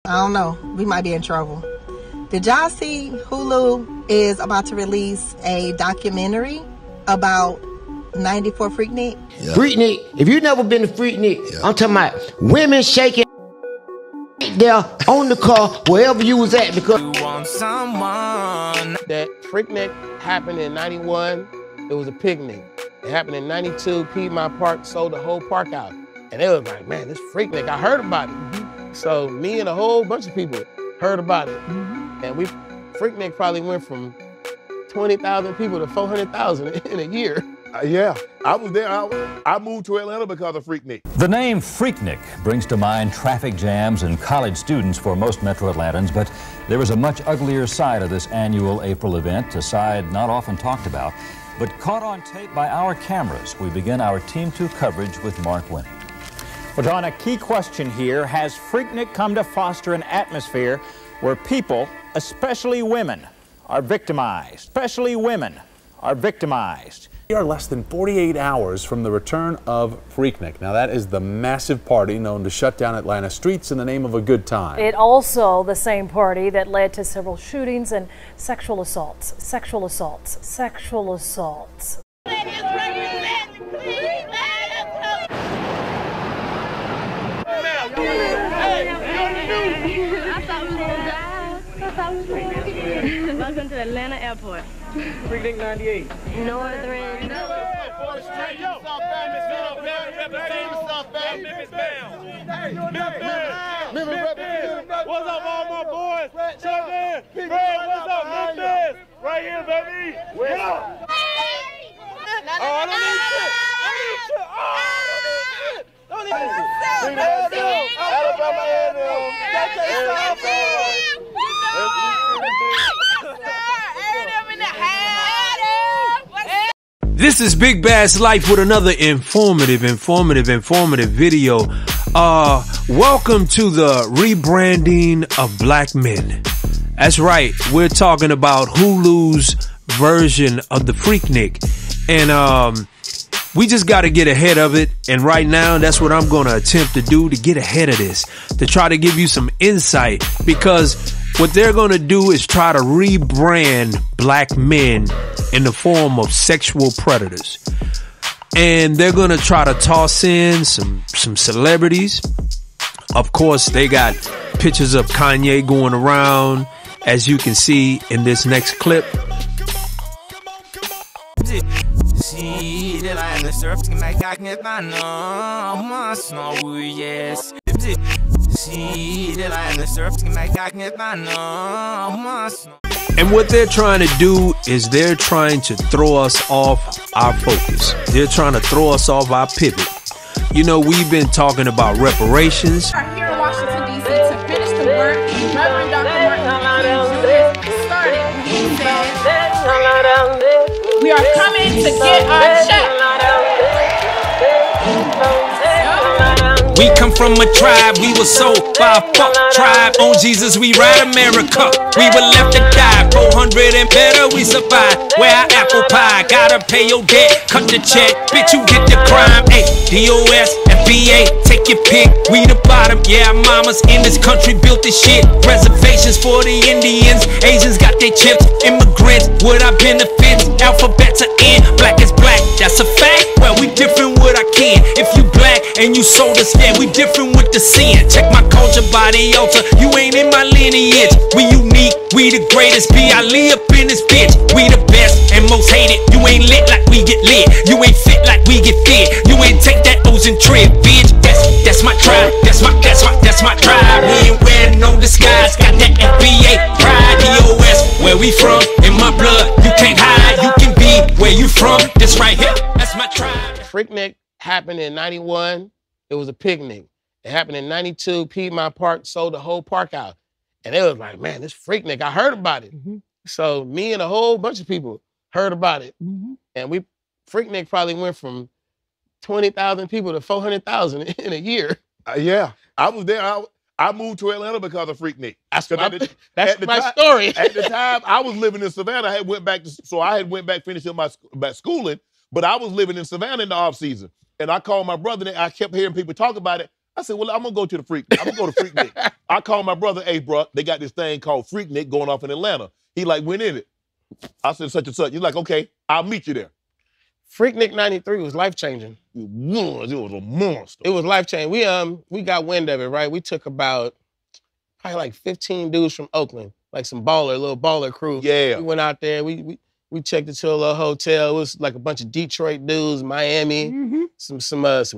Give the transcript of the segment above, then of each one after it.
I don't know. We might be in trouble. Did y'all see Hulu is about to release a documentary about 94 Freaknik? Yeah. Freaknik, if you've never been to Freaknik, yeah. I'm talking about women shaking there on the car, wherever you was at, because you want someone. That Freaknik happened in 91, it was a picnic. It happened in 92, Piedmont Park sold the whole park out. And they was like, man, this Freaknik, I heard about it. So me and a whole bunch of people heard about it. And Freaknik probably went from 20,000 people to 400,000 in a year. Yeah, I was there. I moved to Atlanta because of Freaknik. The name Freaknik brings to mind traffic jams and college students for most Metro Atlantans, but there is a much uglier side of this annual April event, a side not often talked about, but caught on tape by our cameras. We begin our Team 2 coverage with Mark Winning. Well, John, a key question here: has Freaknik come to foster an atmosphere where people, especially women, are victimized? Especially women are victimized. We are less than 48 hours from the return of Freaknik. Now, that is the massive party known to shut down Atlanta streets in the name of a good time. It also the same party that led to several shootings and sexual assaults. Sexual assaults. Sexual assaults. Welcome to Atlanta Airport. Freaknik 98. Northern. What's up, all my boys? Jermaine, Greg, what's up, Memphis? Right here, baby. Yeah. Oh, I don't need shit. Don't need shit. Alabama This is Big Bass Life with another informative video. Welcome to the rebranding of black men. That's right. We're talking about Hulu's version of the Freaknik. And we just got to get ahead of it. And right now, that's what I'm going to attempt to do, to get ahead of this, to try to give you some insight, because what they're going to do is try to rebrand black men in the form of sexual predators. And they're going to try to toss in some celebrities. Of course, they got pictures of Kanye going around, as you can see in this next clip. And what they're trying to do is they're trying to throw us off our focus. They're trying to throw us off our pivot. You know, we've been talking about reparations. We are here in Washington, D.C. to finish the work Reverend Dr. Martin Luther King Jr. started. He said, we are coming to get our check. We come from a tribe, we were sold by a fuck tribe. On Jesus, we ride America. We were left to die, 400 and better, we survived. Where our apple pie, gotta pay your debt, cut the check, bitch, you get the crime. Ay, DOS, FBA, take your pick, we the bottom. Yeah, our mamas in this country built this shit. Reservations for the Indians, Asians got their chips. Immigrants, what our benefits, alphabet to N. Black is black, that's a fact. Well, we different with our kin. If you black and you sold us, yeah, we different with the sin. Check my culture by the altar, you ain't in my lineage. We unique, we the greatest, B.I.L.E. up in this bitch. We the best and most hated, you ain't lit like we get lit. You ain't fit like we get fit. You ain't take that oozing trip, bitch. That's my tribe, that's my tribe. We ain't wearing no disguise, got that FBA pride. DOS, where we from, in my blood, you can't hide. You can be where you from, this right here, that's my tribe. Freaknik happened in 91. It was a picnic. It happened in 92, Piedmont Park sold the whole park out. And they was like, man, this Freaknik, I heard about it. So me and a whole bunch of people heard about it. And Freaknik probably went from 20,000 people to 400,000 in a year. Yeah, I was there. I moved to Atlanta because of Freaknik. That's my story. At the time, I was living in Savannah. I had went back finishing my schooling, but I was living in Savannah in the off season. And I called my brother, and I kept hearing people talk about it. I said, well, I'm going to go to the Freaknik. I'm going to go to Freaknik. I called my brother, hey, bro, they got this thing called Freaknik going off in Atlanta. He like, went in it. I said, such and such. He's like, okay, I'll meet you there. Freaknik 93 was life-changing. It was a monster. It was life-changing. We got wind of it, right? We took about probably like 15 dudes from Oakland, like some little baller crew. Yeah. We went out there. We checked into a little hotel. It was like a bunch of Detroit dudes, Miami, some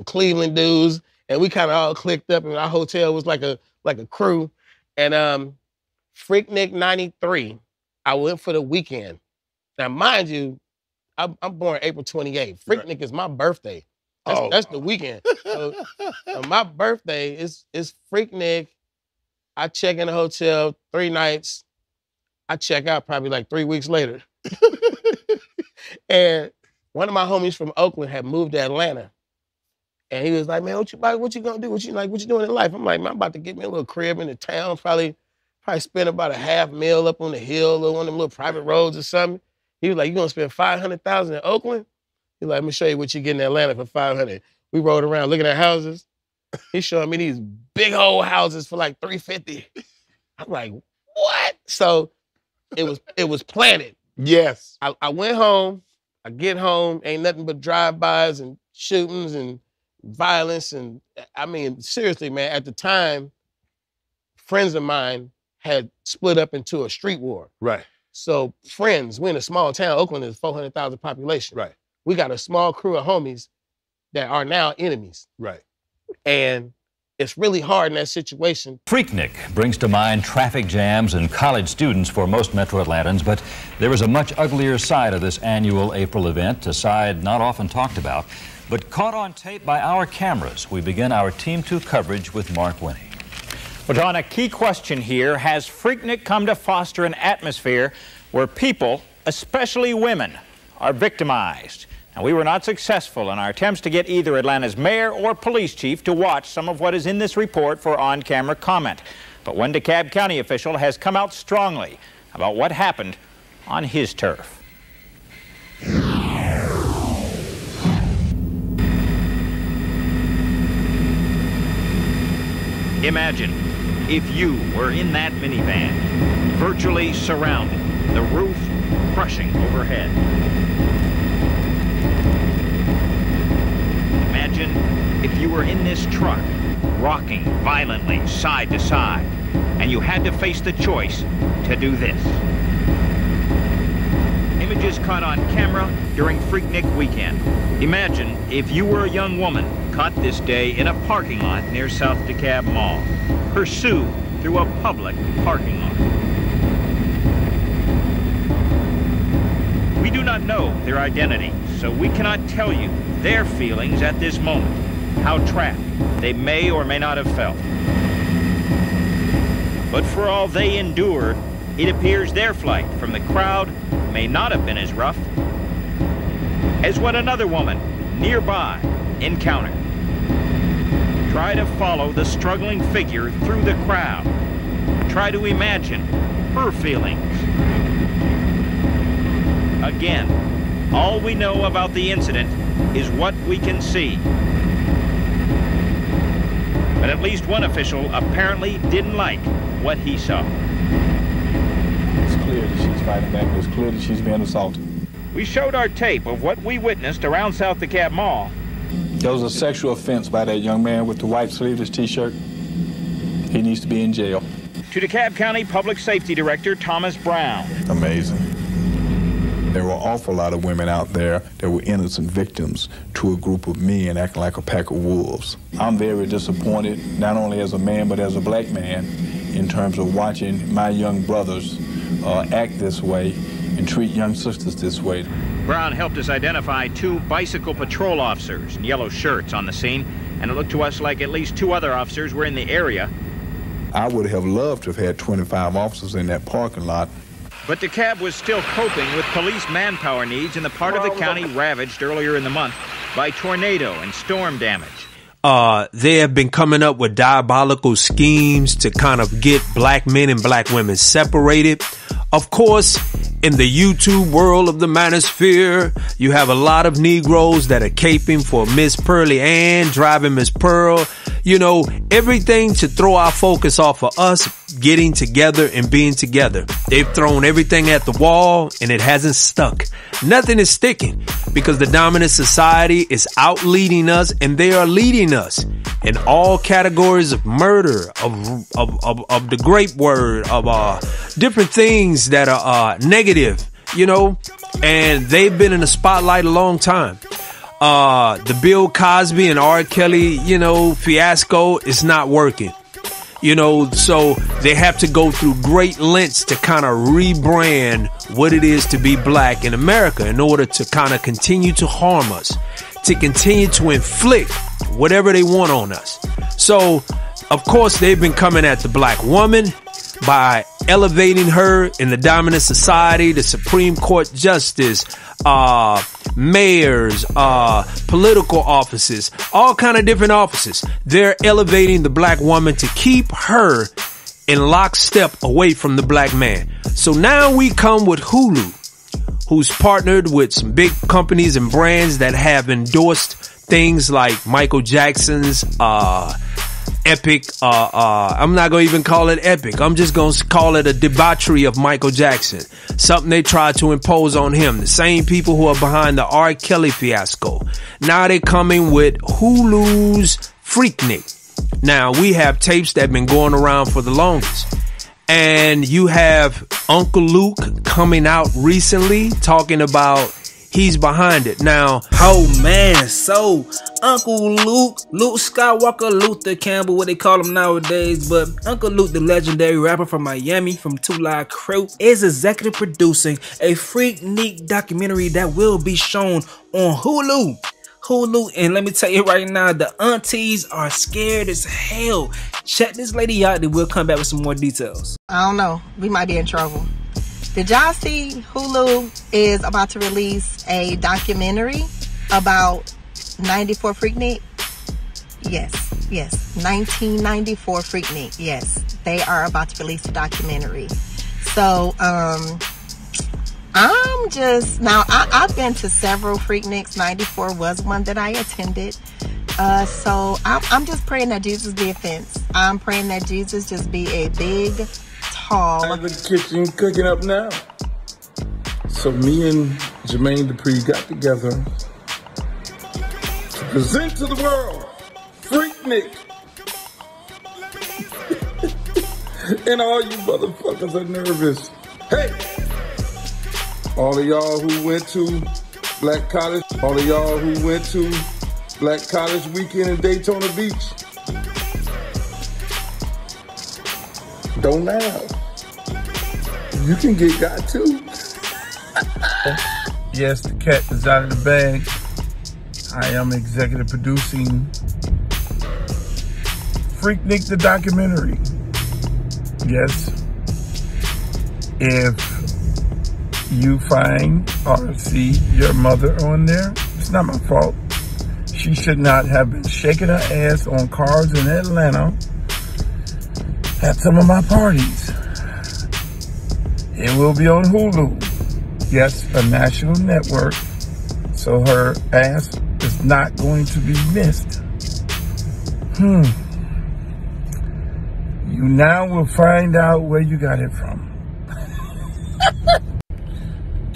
Cleveland dudes, and we kind of all clicked up. And our hotel was like a crew. And Freaknik 93, I went for the weekend. Now, mind you, I'm born April 28th. Freaknik is my birthday. That's the weekend. So, my birthday is Freaknik. I check in the hotel 3 nights. I check out probably like 3 weeks later. And one of my homies from Oakland had moved to Atlanta. And he was like, man, what you gonna do? What you doing in life? I'm like, man, I'm about to get me a little crib in the town, probably spend about $500,000 up on the hill or one of them little private roads or something. He was like, you gonna spend $500,000 in Oakland? He's like, let me show you what you get in Atlanta for $500,000. We rode around looking at houses. He's showing me these big old houses for like $350,000. I'm like, what? So it was planted. Yes. I went home. I get home, ain't nothing but drive-bys and shootings and violence. And I mean, seriously, man, at the time, friends of mine had split up into a street war. Right. So friends, we're in a small town. Oakland is 400,000 population. Right. We got a small crew of homies that are now enemies. Right. And it's really hard in that situation. Freaknik brings to mind traffic jams and college students for most Metro Atlantans, but there is a much uglier side of this annual April event, a side not often talked about, but caught on tape by our cameras. We begin our Team 2 coverage with Mark Winnie. Well, Don, a key question here: has Freaknik come to foster an atmosphere where people, especially women, are victimized? Now, we were not successful in our attempts to get either Atlanta's mayor or police chief to watch some of what is in this report for on-camera comment. But one DeKalb County official has come out strongly about what happened on his turf. Imagine if you were in that minivan, virtually surrounded, the roof crushing overhead. Imagine if you were in this truck, rocking violently side to side, and you had to face the choice to do this. Images caught on camera during Freaknik weekend. Imagine if you were a young woman caught this day in a parking lot near South DeKalb Mall, pursued through a public parking lot. We do not know their identity, so we cannot tell you their feelings at this moment, how trapped they may or may not have felt. But for all they endured, it appears their flight from the crowd may not have been as rough as what another woman nearby encountered. Try to follow the struggling figure through the crowd. Try to imagine her feelings. Again, all we know about the incident is what we can see. But at least one official apparently didn't like what he saw. It's clear that she's fighting back. It's clear that she's being assaulted. We showed our tape of what we witnessed around South DeKalb Mall. There was a sexual offense by that young man with the white sleeveless T-shirt. He needs to be in jail. To DeKalb County Public Safety Director Thomas Brown. Amazing. There were an awful lot of women out there that were innocent victims to a group of men acting like a pack of wolves. I'm very disappointed, not only as a man, but as a black man, in terms of watching my young brothers act this way and treat young sisters this way. Brown helped us identify 2 bicycle patrol officers in yellow shirts on the scene, and it looked to us like at least 2 other officers were in the area. I would have loved to have had 25 officers in that parking lot. But DeKalb was still coping with police manpower needs in the part of the county ravaged earlier in the month by tornado and storm damage. They have been coming up with diabolical schemes to kind of get black men and black women separated. Of course, in the YouTube world of the manosphere, you have a lot of Negroes that are caping for Miss Pearly Ann, driving Miss Pearl. You know, everything to throw our focus off of us getting together and being together. They've thrown everything at the wall and it hasn't stuck. Nothing is sticking because the dominant society is out leading us, and they are leading us in all categories of murder, of the grape word, of different things that are negative, you know, and they've been in the spotlight a long time. The Bill Cosby and R. Kelly, you know, fiasco is not working. You know, so they have to go through great lengths to kind of rebrand what it is to be black in America in order to kind of continue to harm us, to continue to inflict whatever they want on us. So, of course, they've been coming at the black woman by elevating her in the dominant society, the Supreme Court justice, mayors, political offices, all kind of different offices. They're elevating the black woman to keep her in lockstep away from the black man. So now we come with Hulu, who's partnered with some big companies and brands that have endorsed things like Michael Jackson's epic, I'm not going to even call it epic. I'm just going to call it a debauchery of Michael Jackson. Something they tried to impose on him. The same people who are behind the R. Kelly fiasco. Now they're coming with Hulu's Freaknik. Now we have tapes that have been going around for the longest. And you have Uncle Luke coming out recently talking about he's behind it. Now, oh man, so Uncle Luke Skywalker, Luther Campbell, what they call him nowadays, but Uncle Luke, the legendary rapper from Miami, from Two Live Crew, is executive producing a Freaknik documentary that will be shown on Hulu. And let me tell you right now, the aunties are scared as hell. Check this lady out, then we'll come back with some more details. I don't know. We might be in trouble. Did y'all see Hulu is about to release a documentary about 94 Freaknik? Yes. 1994 Freaknik. Yes. They are about to release a documentary. So, I've been to several Freakniks. 94 was one that I attended. So I'm just praying that Jesus be a fence. I'm praying that Jesus just be a big, tall. I'm in the kitchen cooking up now. So me and Jermaine Dupree got together to present to the world Freaknik. And all you motherfuckers are nervous. Hey! All of y'all who went to Black College, all of y'all who went to Black College weekend in Daytona Beach, don't laugh. You can get got too. Yes, the cat is out of the bag. I am executive producing Freaknik the documentary. Yes. If you find or see your mother on there, it's not my fault. She should not have been shaking her ass on cars in Atlanta at some of my parties. It will be on Hulu. Yes, a national network. So her ass is not going to be missed. You now will find out where you got it from.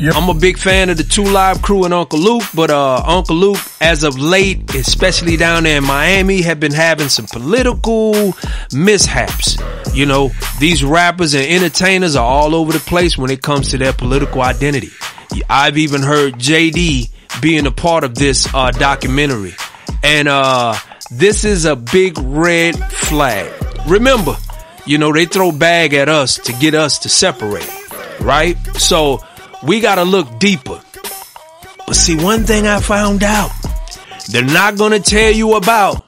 I'm a big fan of the Two Live Crew and Uncle Luke, but Uncle Luke, as of late, especially down there in Miami, have been having some political mishaps. You know, these rappers and entertainers are all over the place when it comes to their political identity. I've even heard JD being a part of this documentary. And this is a big red flag. Remember, you know, they throw bag at us to get us to separate, right? So we got to look deeper. But see, one thing I found out, they're not going to tell you about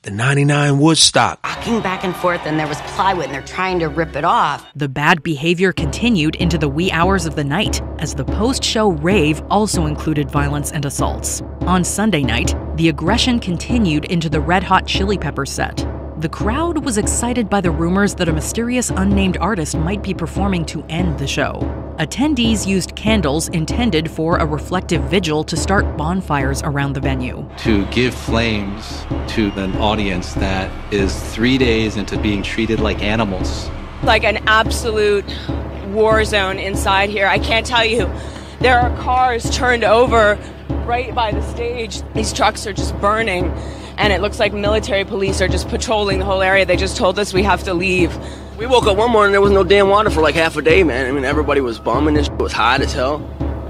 the 99 Woodstock. Walking back and forth, and there was plywood, and they're trying to rip it off. The bad behavior continued into the wee hours of the night, as the post-show rave also included violence and assaults. On Sunday night, the aggression continued into the Red Hot Chili Peppers set. The crowd was excited by the rumors that a mysterious unnamed artist might be performing to end the show. Attendees used candles intended for a reflective vigil to start bonfires around the venue. To give flames to an audience that is 3 days into being treated like animals. Like an absolute war zone inside here. I can't tell you. There are cars turned over right by the stage. These trucks are just burning, and it looks like military police are just patrolling the whole area. They just told us we have to leave. We woke up one morning, there was no damn water for like half a day, man. I mean, everybody was bumming and it was hot as hell.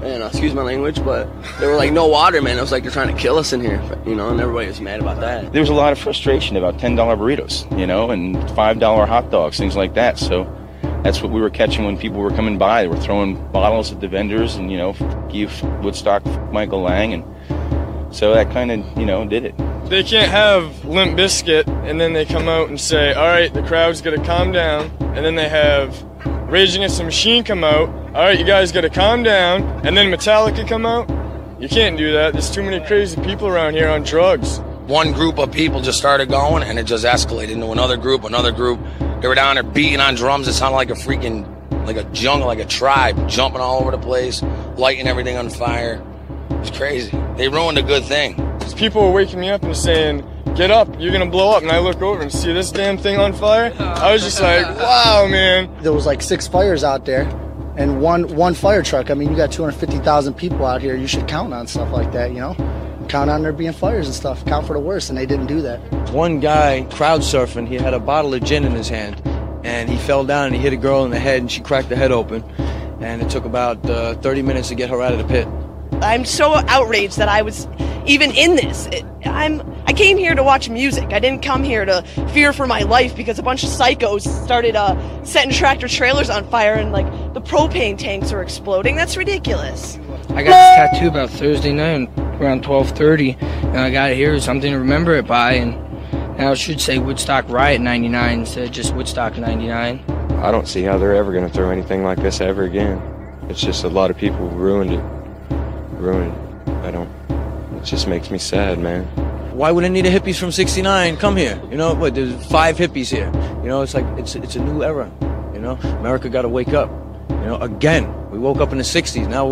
And excuse my language, but there were like no water, man. It was like they're trying to kill us in here, you know, and everybody was mad about that. There was a lot of frustration about $10 burritos, you know, and $5 hot dogs, things like that. So that's what we were catching when people were coming by. They were throwing bottles at the vendors and, you know, give Woodstock, Michael Lang. And so that kind of, you know, did it. They can't have Limp Bizkit and then they come out and say, all right, the crowd's got to calm down. And then they have Rage Against the Machine come out. All right, you guys got to calm down. And then Metallica come out. You can't do that. There's too many crazy people around here on drugs. One group of people just started going and it just escalated into another group. They were down there beating on drums. It sounded like a freaking, like a jungle, like a tribe, jumping all over the place, lighting everything on fire. It was crazy. They ruined a good thing. People were waking me up and saying, get up, you're gonna blow up. And I look over and see this damn thing on fire. I was just like, wow, man. There was like 6 fires out there and one fire truck. I mean, you got 250,000 people out here. You should count on stuff like that, you know? Count on there being fires and stuff. Count for the worst, and they didn't do that. One guy crowd surfing, he had a bottle of gin in his hand, and he fell down and he hit a girl in the head, and she cracked her head open. And it took about 30 minutes to get her out of the pit. I'm so outraged that I was even in this. I came here to watch music. I didn't come here to fear for my life because a bunch of psychos started setting tractor trailers on fire and like the propane tanks are exploding. That's ridiculous. I got this tattoo about Thursday night around 12:30, and I got it here, something to remember it by, and now it should say Woodstock Riot 99 instead of just Woodstock 99. I don't see how they're ever going to throw anything like this ever again. It's just a lot of people ruined it. It just makes me sad, man. Why would any of the hippies from 69 come here? You know, what, there's 5 hippies here. You know, it's like, it's a new era. You know, America got to wake up. You know, again, we woke up in the 60s. Now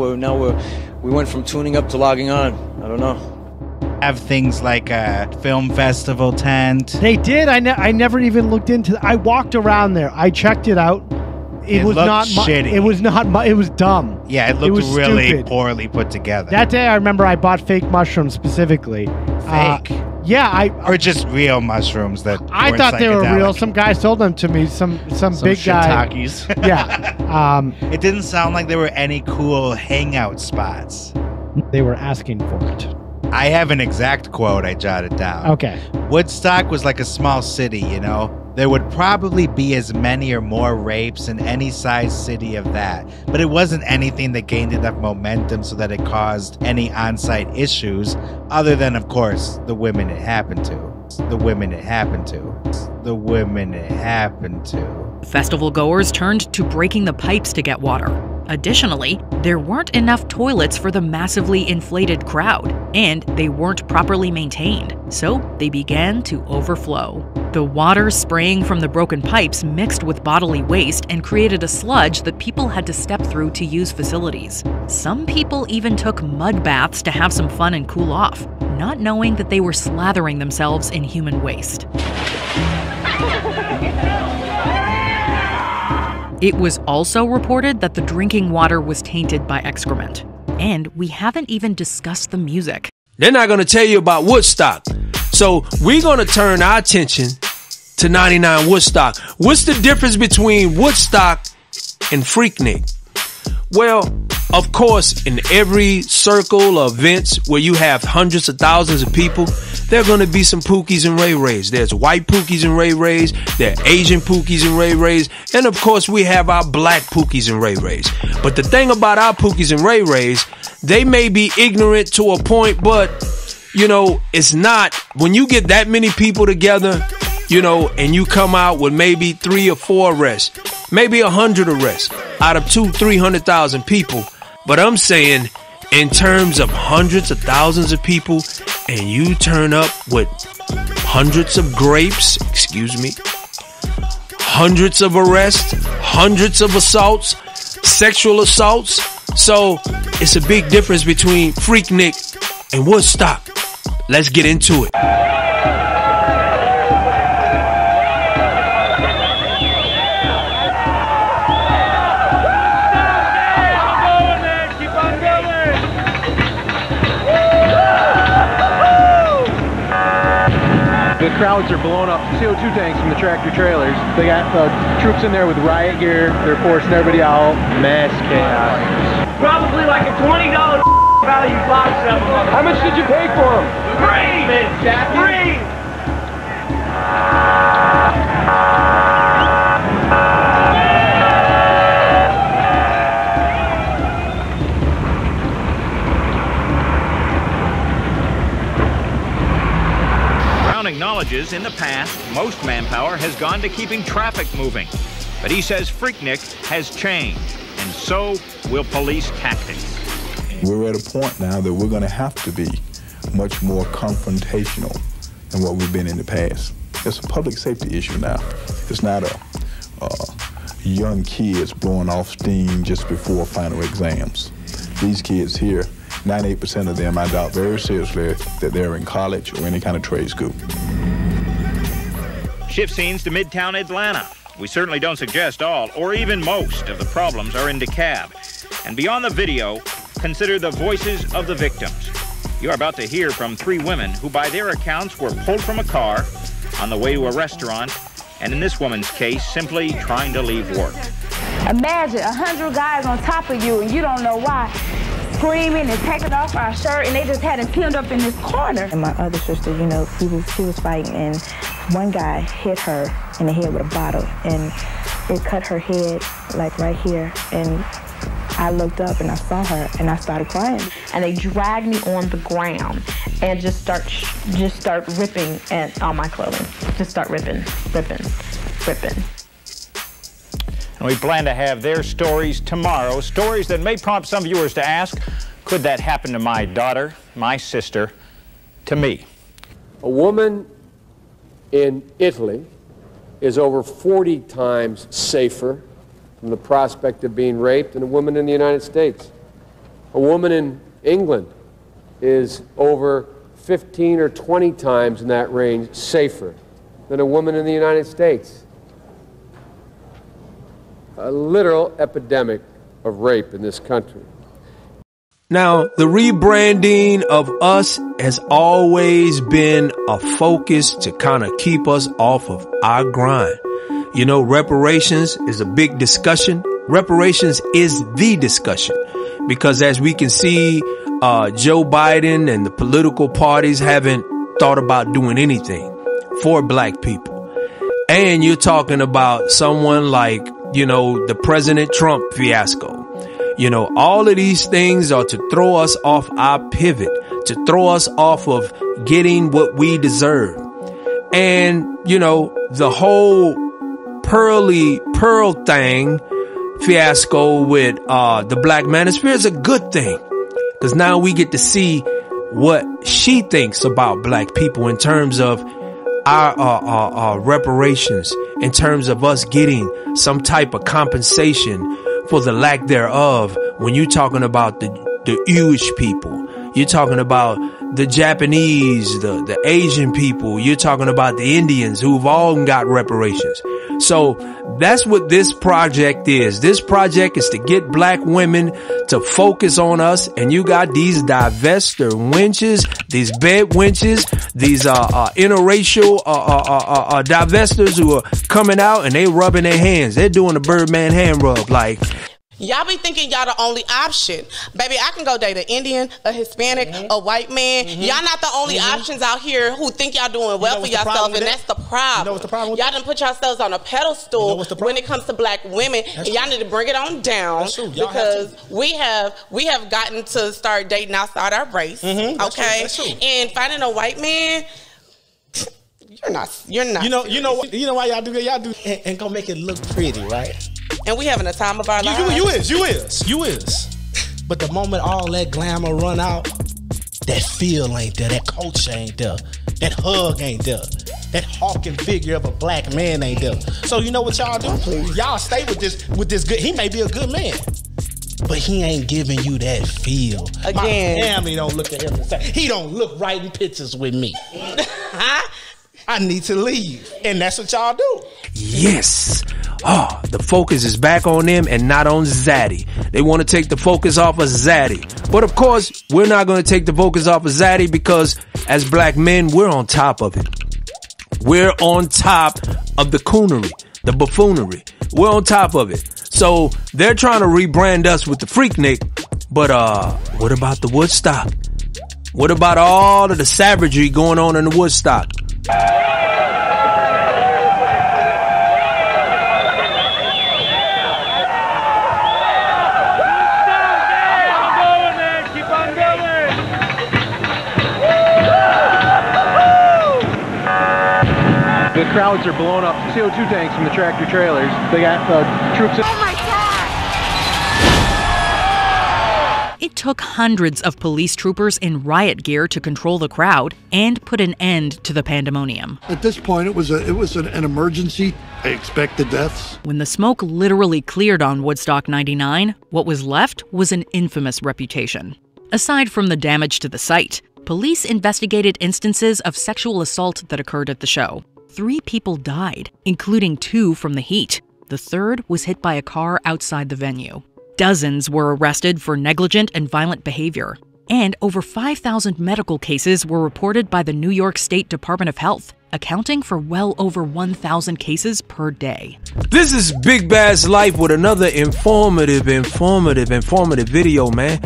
we went from tuning up to logging on. I don't know. Have things like a film festival tent. They did. I never even looked into. I walked around there. I checked it out. It was not shitty. It was not. It was dumb. Yeah, it looked really stupid. Poorly put together. That day, I remember I bought fake mushrooms specifically. Fake. Yeah, or just real mushrooms that I thought they were real. Some guy sold them to me. Some big guy. Yeah. It didn't sound like there were any cool hangout spots. They were asking for it. I have an exact quote I jotted down. Okay. Woodstock was like a small city, you know? There would probably be as many or more rapes in any size city of that. But it wasn't anything that gained enough momentum so that it caused any on-site issues, other than, of course, the women it happened to. Festival goers turned to breaking the pipes to get water. Additionally, there weren't enough toilets for the massively inflated crowd, and they weren't properly maintained, so they began to overflow. The water spraying from the broken pipes mixed with bodily waste and created a sludge that people had to step through to use facilities. Some people even took mud baths to have some fun and cool off, not knowing that they were slathering themselves in human waste. It was also reported that the drinking water was tainted by excrement. And we haven't even discussed the music. They're not going to tell you about Woodstock. So we're going to turn our attention to 99 Woodstock. What's the difference between Woodstock and Freaknik? Well, of course, in every circle of events where you have hundreds of thousands of people, there are going to be some Pookies and Ray Rays. There's white Pookies and Ray Rays. There are Asian Pookies and Ray Rays. And of course, we have our black Pookies and Ray Rays. But the thing about our Pookies and Ray Rays, they may be ignorant to a point, but, you know, it's not. When you get that many people together, you know, and you come out with maybe 3 or 4 arrests, maybe 100 arrests out of 200,000-300,000 people. But I'm saying, in terms of hundreds of thousands of people, and you turn up with hundreds of grapes, hundreds of arrests, hundreds of assaults, sexual assaults. So it's a big difference between Freaknik and Woodstock. Let's get into it. The crowds are blowing up CO2 tanks from the tractor trailers. They got troops in there with riot gear. They're forcing everybody out. Mass chaos. Probably like a $20 value box of them. How much did you pay for them? Free! Acknowledges in the past, most manpower has gone to keeping traffic moving. But he says Freaknik has changed, and so will police tactics. We're at a point now that we're going to have to be much more confrontational than what we've been in the past. It's a public safety issue now. It's not young kids blowing off steam just before final exams. These kids here, 98% of them, I doubt very seriously that they're in college or any kind of trade school. Shift scenes to Midtown Atlanta. We certainly don't suggest all, or even most, of the problems are in DeKalb. And beyond the video, consider the voices of the victims. You're about to hear from 3 women who, by their accounts, were pulled from a car on the way to a restaurant, and in this woman's case, simply trying to leave work. Imagine 100 guys on top of you and you don't know why, screaming and taking off our shirt, and they just had us pinned up in this corner. And my other sister, you know, she was fighting, and one guy hit her in the head with a bottle, and it cut her head like right here. And I looked up and I saw her, and I started crying. And they dragged me on the ground and just start ripping all my clothing. Just start ripping. And we plan to have their stories tomorrow, stories that may prompt some viewers to ask, could that happen to my daughter, my sister, to me? A woman in Italy is over 40 times safer from the prospect of being raped than a woman in the United States. A woman in England is over 15 or 20 times in that range safer than a woman in the United States. A literal epidemic of rape in this country. Now, the rebranding of us has always been a focus to kind of keep us off of our grind. You know, reparations is a big discussion. Reparations is the discussion because as we can see, Joe Biden and the political parties haven't thought about doing anything for black people. And you're talking about someone like, you know, the President Trump fiasco. You know, all of these things are to throw us off our pivot, to throw us off of getting what we deserve. And, you know, the whole pearl thing fiasco with the Black Manosphere is a good thing. Because now we get to see what she thinks about black people in terms of our reparations, in terms of us getting some type of compensation for the lack thereof. When you're talking about the Jewish people, you're talking about the Japanese, the Asian people, you're talking about the Indians who've all got reparations. So that's what this project is. This project is to get black women to focus on us. And you got these divester wenches, these bed wenches, these interracial divestors who are coming out and they rubbing their hands. They're doing the Birdman hand rub like. Y'all be thinking y'all the only option. Baby, I can go date an Indian, a Hispanic, a white man. Y'all not the only options out here who think y'all doing well for yourself, and that's the problem. You know what's the problem? Y'all done put yourselves on a pedestal when it comes to black women, and y'all need to bring it on down because we have gotten to start dating outside our race, okay? That's true. And finding a white man, you're not. You know why y'all do that? Y'all do and go make it look pretty, right? And we having a time of our lives. You is. But the moment all that glamour run out, that feel ain't there, that culture ain't there, that hug ain't there. that hawking figure of a black man ain't there. So you know what y'all do? Y'all stay with this good. He may be a good man, but he ain't giving you that feel. Again. My family don't look at him and say, he don't look right in pictures with me. I need to leave. And that's what y'all do. Yes. Oh, the focus is back on them and not on Zaddy. They want to take the focus off of Zaddy. But of course, we're not going to take the focus off of Zaddy because as black men, we're on top of it. We're on top of the coonery, the buffoonery. We're on top of it. So they're trying to rebrand us with the Freaknik. But what about the Woodstock? What about all of the savagery going on in the Woodstock? The crowds are blowing up CO2 tanks from the tractor trailers. They got troops. Oh my God! It took hundreds of police troopers in riot gear to control the crowd and put an end to the pandemonium. At this point, it was an emergency. I expected deaths. When the smoke literally cleared on Woodstock 99, what was left was an infamous reputation. Aside from the damage to the site, police investigated instances of sexual assault that occurred at the show. 3 people died, including 2 from the heat. The third was hit by a car outside the venue. Dozens were arrested for negligent and violent behavior. And over 5,000 medical cases were reported by the New York State Department of Health, accounting for well over 1,000 cases per day. This is Big Bass Life with another informative video, man.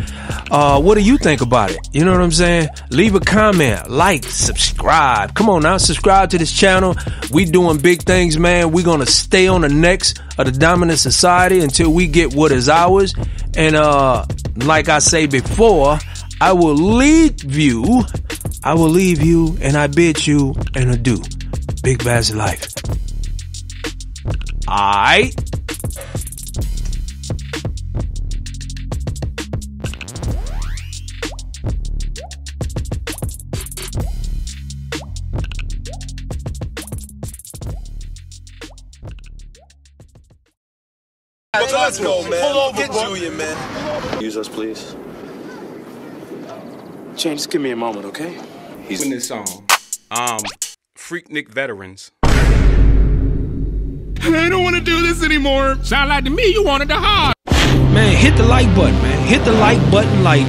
What do you think about it? You know what I'm saying? Leave a comment, like, subscribe. Come on now, subscribe to this channel. We doing big things, man. We're gonna stay on the necks of the dominant society until we get what is ours. And like I say before, I will leave you and I bid you an adieu. Big Bass Life. Aight. Let's go, man. Pull over, get Julian, man. Use us, please. Jane, just give me a moment, okay? He's in this song. Freaknik veterans. I don't want to do this anymore. Sound like to me you wanted to hide. Man, hit the like button, man. Hit the like button like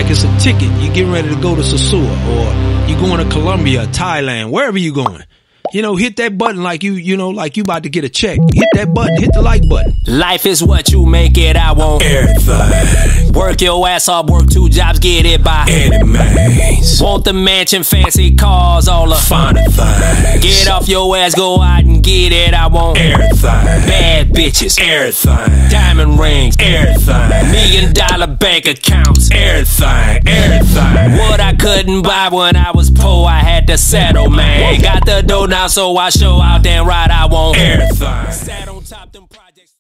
it's a ticket. You're getting ready to go to Sasua, or you're going to Colombia, Thailand, wherever you're going. You know, hit that button like you about to get a check. Hit that button, hit the like button. Life is what you make it, I want everything. Work your ass off, work 2 jobs, get it by any means. Want the mansion, fancy cars, all the finer things. Get off your ass, go out and get it, I want everything. Bad bitches, everything. Diamond rings, everything. $1 million bank accounts, everything, everything. What I couldn't buy when I was poor, I had to settle, man. Got the dough now, so I show out, damn right I want everything.